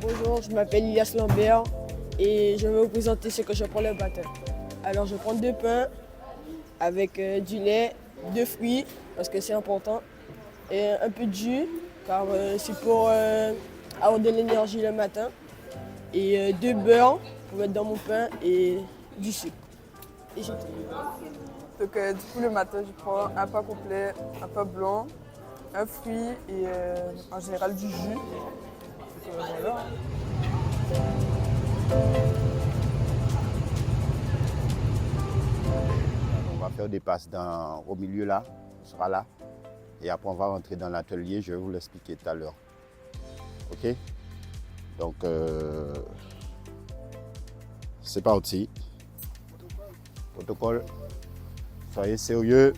Bonjour, je m'appelle Ilias Lambert et je vais vous présenter ce que je prends le matin. Alors je prends 2 pains avec du lait, 2 fruits parce que c'est important et un peu de jus car c'est pour avoir de l'énergie le matin et 2 beurres pour mettre dans mon pain et du sucre. Et c'est tout. Donc du coup le matin je prends un pain complet, un pain blanc, un fruit et en général du jus. Donc, voilà. On va faire des passes au milieu là, on sera là. Et après on va rentrer dans l'atelier, je vais vous l'expliquer tout à l'heure. Ok? Donc c'est parti. Protocole. Soyez sérieux.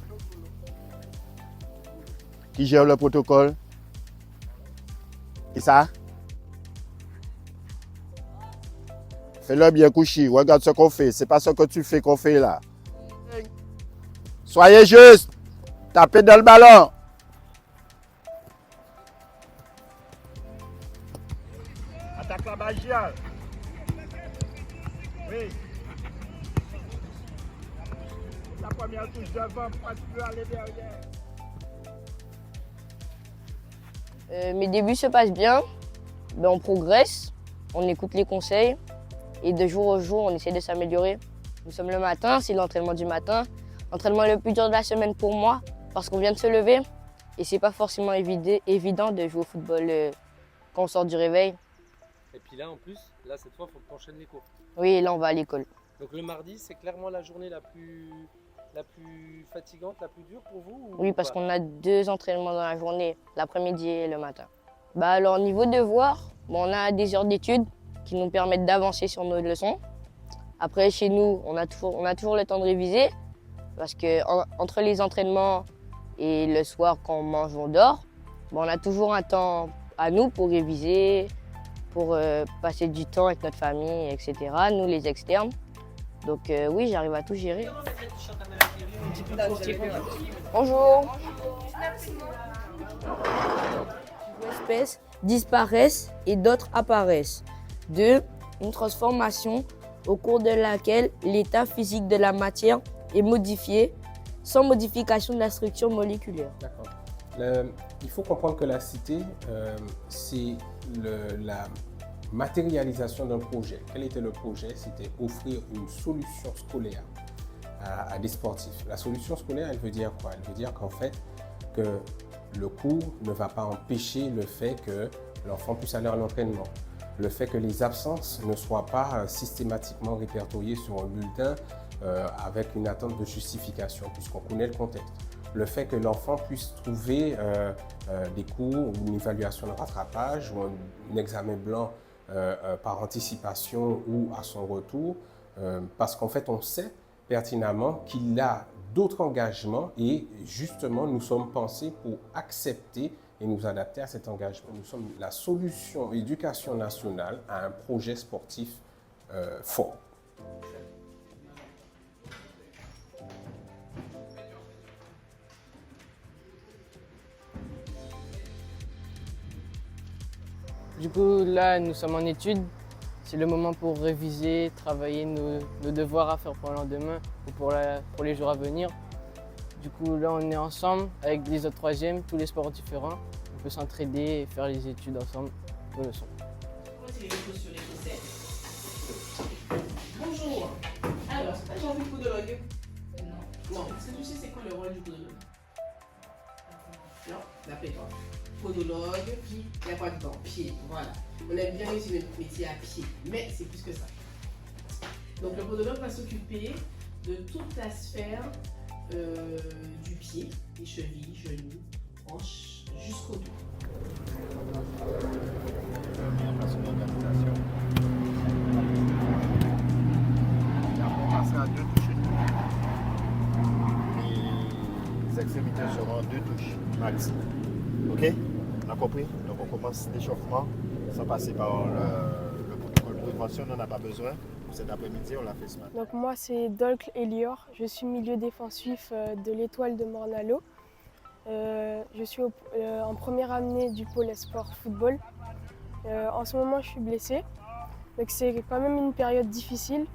Qui gère le protocole? Qui ça? Fais-le bien couché. Regarde ce qu'on fait. C'est pas ce que tu fais qu'on fait là. Soyez juste. Tapez dans le ballon. Attaque la balle. Oui. La première touche devant, pas tu peux aller derrière. Mes débuts se passent bien, ben on progresse, on écoute les conseils et de jour au jour, on essaie de s'améliorer. Nous sommes le matin, c'est l'entraînement du matin. L'entraînement le plus dur de la semaine pour moi parce qu'on vient de se lever et c'est pas forcément évident de jouer au football quand on sort du réveil. Et puis là, en plus, cette fois, il faut que tu enchaînes les cours. Oui, là on va à l'école. Donc le mardi, c'est clairement la journée la plus fatigante, la plus dure pour vous Oui, parce qu'on a 2 entraînements dans la journée, l'après-midi et le matin. Alors niveau devoir, on a des heures d'études qui nous permettent d'avancer sur nos leçons. Après, chez nous, on a toujours le temps de réviser parce que entre les entraînements et le soir, quand on mange ou on dort, on a toujours un temps à nous pour réviser, pour passer du temps avec notre famille, etc. Nous, les externes. Donc oui, j'arrive à tout gérer. Bonjour. Des espèces disparaissent et d'autres apparaissent. 2. Une transformation au cours de laquelle l'état physique de la matière est modifié sans modification de la structure moléculaire. D'accord. Il faut comprendre que la cité, c'est la matérialisation d'un projet. Quel était le projet? C'était offrir une solution scolaire à des sportifs. La solution scolaire, elle veut dire quoi? Elle veut dire qu'en fait, que le cours ne va pas empêcher le fait que l'enfant puisse aller à l'entraînement. Le fait que les absences ne soient pas systématiquement répertoriées sur un bulletin avec une attente de justification, puisqu'on connaît le contexte. Le fait que l'enfant puisse trouver des cours ou une évaluation de rattrapage ou un examen blanc par anticipation ou à son retour, parce qu'en fait, on sait pertinemment qu'il a d'autres engagements et justement, nous sommes pensés pour accepter et nous adapter à cet engagement. Nous sommes la solution éducation nationale à un projet sportif fort. Du coup, là, nous sommes en études. C'est le moment pour réviser, travailler nos devoirs à faire pour le lendemain ou pour les jours à venir. Du coup, là, on est ensemble avec les autres troisièmes, tous les sports différents. On peut s'entraider et faire les études ensemble, nos leçons. Retirez les chaussures et chaussettes. Bonjour. Alors, c'est pas Jean-Luc podologue? Non. Non, est-ce que tu sais c'est quoi le rôle du podologue? Non, l'appelle-toi. Podologue, puis il y a quoi dedans? Pied, voilà. On aime bien réussir notre métier à pied, mais c'est plus que ça. Donc le podologue va s'occuper de toute la sphère du pied, les chevilles, genoux, hanches, jusqu'au dos. On passera à 2 touches. Les extrémités seront 2 touches max. Ok? On a compris? Donc on commence l'échauffement sans passer par le protocole de prévention. On n'en a pas besoin. Cet après-midi, on l'a fait ce matin. Donc moi, c'est Dolcle Elior. Je suis milieu défensif de l'Étoile de Morne-à-l'Eau. Je suis en première année du pôle sport football. En ce moment, je suis blessée, donc c'est quand même une période difficile,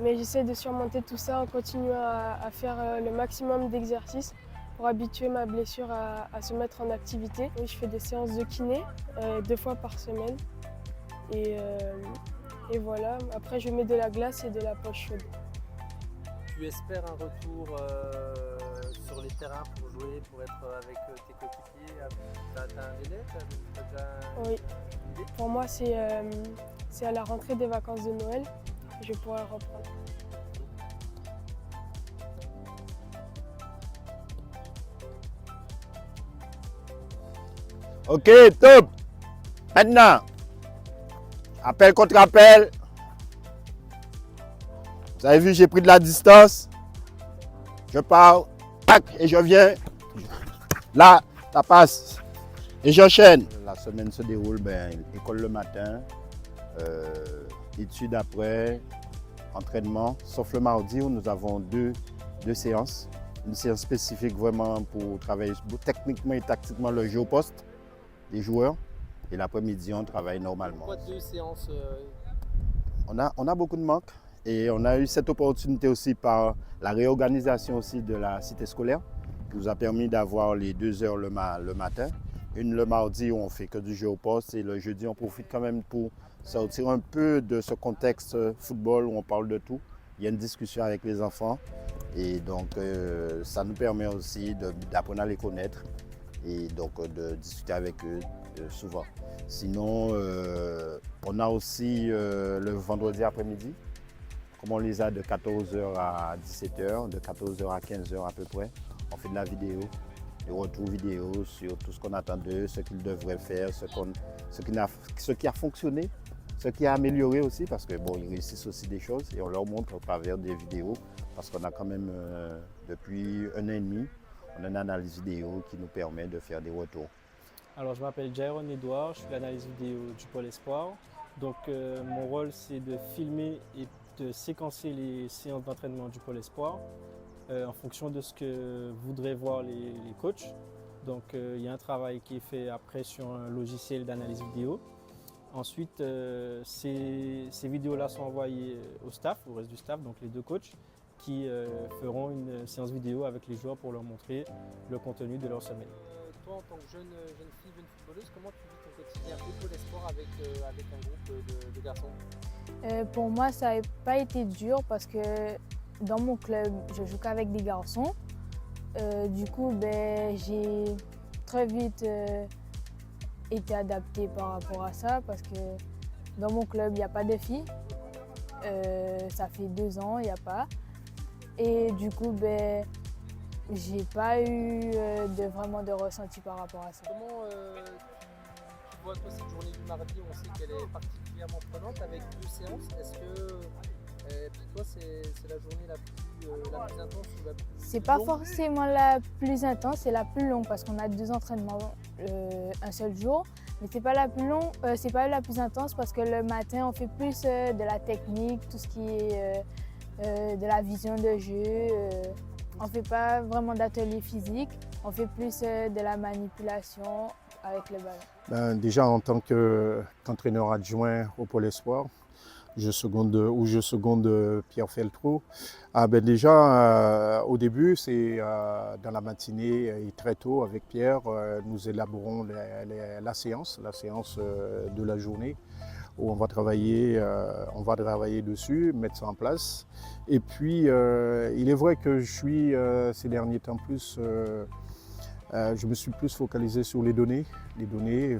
mais j'essaie de surmonter tout ça en continuant à faire le maximum d'exercices pour habituer ma blessure à se mettre en activité. Oui, je fais des séances de kiné 2 fois par semaine et voilà. Après, je mets de la glace et de la poche chaude. Tu espères un retour sur les terrains pour jouer, pour être avec tes coéquipiers? T'as un délai? T'as déjà Oui. une idée? Pour moi, c'est à la rentrée des vacances de Noël que je pourrai reprendre. Ok, top. Maintenant, appel contre appel. Vous avez vu, j'ai pris de la distance. Je pars, tac, et je viens. Là, ça passe. Et j'enchaîne. La semaine se déroule, école le matin, études après, entraînement. Sauf le mardi où nous avons deux séances. Une séance spécifique vraiment pour travailler techniquement et tactiquement le jeu au poste des joueurs. Et l'après-midi, on travaille normalement. Pourquoi 2 séances? On a beaucoup de manques et on a eu cette opportunité aussi par la réorganisation aussi de la cité scolaire qui nous a permis d'avoir les 2 heures le matin. Une le mardi où on fait que du jeu au poste et le jeudi on profite quand même pour sortir un peu de ce contexte football où on parle de tout. Il y a une discussion avec les enfants et donc ça nous permet aussi d'apprendre à les connaître et donc de discuter avec eux souvent. Sinon, on a aussi le vendredi après-midi, comme on les a de 14h à 17h, de 14h à 15h à peu près. On fait de la vidéo, des retours vidéo sur tout ce qu'on attend d'eux, ce qu'ils devraient faire, ce qui a fonctionné, ce qui a amélioré aussi, parce que bon, ils réussissent aussi des choses et on leur montre au travers des vidéos, parce qu'on a quand même, depuis 1 an et demi, on a une analyse vidéo qui nous permet de faire des retours. Alors, je m'appelle Jairon Edouard, je suis l'analyse vidéo du Pôle Espoir. Donc, mon rôle, c'est de filmer et de séquencer les séances d'entraînement du Pôle Espoir en fonction de ce que voudraient voir les coachs. Donc, il y a un travail qui est fait après sur un logiciel d'analyse vidéo. Ensuite, ces vidéos-là sont envoyées au staff, au reste du staff, donc les 2 coachs, qui feront une séance vidéo avec les joueurs pour leur montrer le contenu de leur semaine. Toi, en tant que jeune fille, jeune footballeuse, comment tu vis ton quotidien au Pôle Espoir avec un groupe de garçons? Pour moi, ça n'a pas été dur parce que dans mon club, je joue qu'avec des garçons. Du coup, j'ai très vite été adaptée par rapport à ça parce que dans mon club, il n'y a pas de filles. Ça fait 2 ans, il n'y a pas. Et du coup, j'ai pas eu vraiment de ressenti par rapport à ça. Comment tu vois toi cette journée du mardi? On sait qu'elle est particulièrement prenante avec 2 séances. Est-ce que pour toi c'est la journée la plus intense ou la plus C'est pas longue? forcément la plus intense, c'est la plus longue parce qu'on a 2 entraînements un seul jour. Mais c'est pas la plus longue, c'est pas la plus intense parce que le matin on fait plus de la technique, tout ce qui est de la vision de jeu. On ne fait pas vraiment d'atelier physique, on fait plus de la manipulation avec le ballon. Déjà en tant qu'entraîneur adjoint au Pôle Espoir, je seconde Pierre Feltrou. Au début, c'est dans la matinée et très tôt avec Pierre, nous élaborons la séance de la journée où on va travailler dessus, mettre ça en place. Et puis, il est vrai que je suis ces derniers temps je me suis plus focalisé sur les données,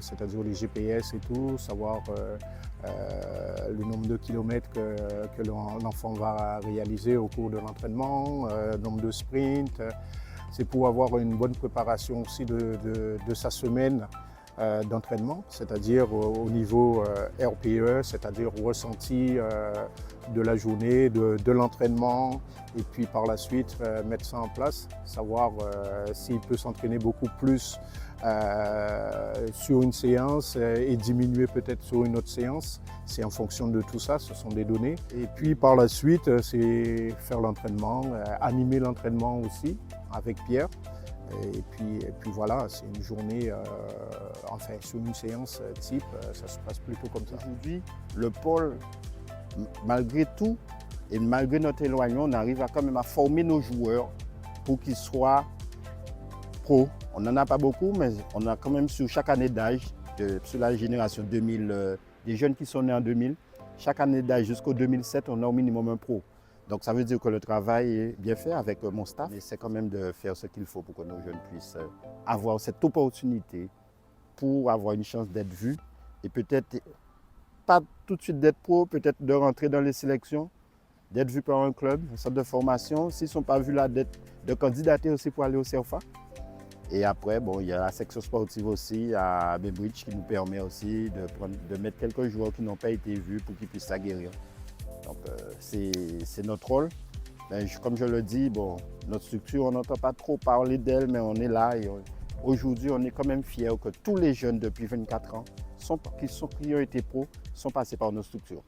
c'est-à-dire les GPS et tout, savoir le nombre de kilomètres que l'enfant va réaliser au cours de l'entraînement, le nombre de sprints. C'est pour avoir une bonne préparation aussi de sa semaine d'entraînement, c'est-à-dire au niveau RPE, c'est-à-dire ressenti de la journée, de l'entraînement, et puis par la suite mettre ça en place, savoir s'il peut s'entraîner beaucoup plus sur une séance et diminuer peut-être sur une autre séance. C'est en fonction de tout ça, ce sont des données. Et puis par la suite, c'est faire l'entraînement, animer l'entraînement aussi avec Pierre. Et puis voilà, c'est une journée, enfin sur une séance type, ça se passe plutôt comme ça. Aujourd'hui, le pôle, malgré tout, et malgré notre éloignement, on arrive quand même à former nos joueurs pour qu'ils soient pros. On n'en a pas beaucoup, mais on a quand même sur chaque année d'âge, sur la génération 2000, des jeunes qui sont nés en 2000, chaque année d'âge jusqu'au 2007, on a au minimum un pro. Donc ça veut dire que le travail est bien fait avec mon staff. Et c'est quand même de faire ce qu'il faut pour que nos jeunes puissent avoir cette opportunité pour avoir une chance d'être vus et peut-être pas tout de suite d'être pro, peut-être de rentrer dans les sélections, d'être vus par un club, un centre de formation. S'ils ne sont pas vus là, de candidater aussi pour aller au CERFA. Et après, bon, il y a la section sportive aussi à Bainbridge qui nous permet aussi de mettre quelques joueurs qui n'ont pas été vus pour qu'ils puissent s'aguerrir. Donc c'est notre rôle. Ben, comme je le dis, bon, notre structure, on n'entend pas trop parler d'elle, mais on est là. Et aujourd'hui, on est quand même fiers que tous les jeunes depuis 24 ans qui ont été pros sont passés par nos structures.